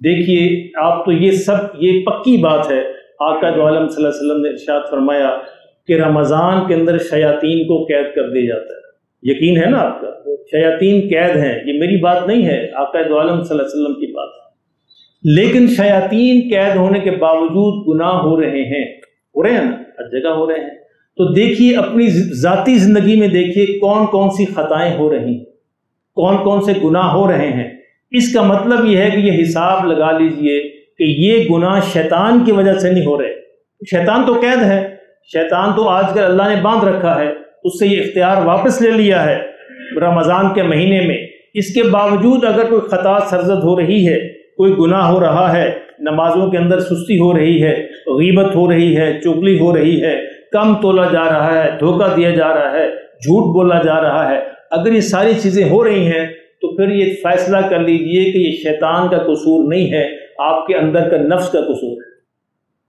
دیکھیے آپ تو یہ پکی بات ہے، آقا دو عالم صلی اللہ علیہ وسلم نے ارشاد فرمایا کہ رمضان کے اندر شیاطین کو قید کر دیا جاتا ہے۔ یقین ہے نا آپ کا؟ شیاطین قید ہیں، یہ میری بات نہیں ہے، آقا دو عالم صلی اللہ علیہ وسلم کی بات ہے۔ لیکن شیاطین قید ہونے کے باوجود گناہ ہو رہے ہیں نا، ہر جگہ ہو رہے ہیں۔ تو دیکھیے اپنی ذاتی زندگی میں دیکھیے کون کون سی خطائیں ہو رہی ہیں، کون کون سے گناہ ہو رہے ہیں۔ اس کا مطلب یہ ہے کہ یہ حساب لگا لیجئے کہ یہ گناہ شیطان کی وجہ سے نہیں ہو رہے۔ شیطان تو قید ہے، شیطان تو آج کل اللہ نے باندھ رکھا ہے، اس سے یہ اختیار واپس لے لیا ہے رمضان کے مہینے میں۔ اس کے باوجود اگر کوئی خطا سرزد ہو رہی ہے، کوئی گناہ ہو رہا ہے، نمازوں کے اندر سستی ہو رہی ہے، غیبت ہو رہی ہے، چغلی ہو رہی ہے، کم تولا جا رہا ہے، دھوکہ دیا جا رہا ہے، جھوٹ بولا جا رہا ہے، اگر یہ ساری چیزیں ہو رہی ہیں تو پھر یہ فیصلہ کر لیجئے کہ یہ شیطان کا قصور نہیں ہے، آپ کے اندر کا نفس کا قصور ہے۔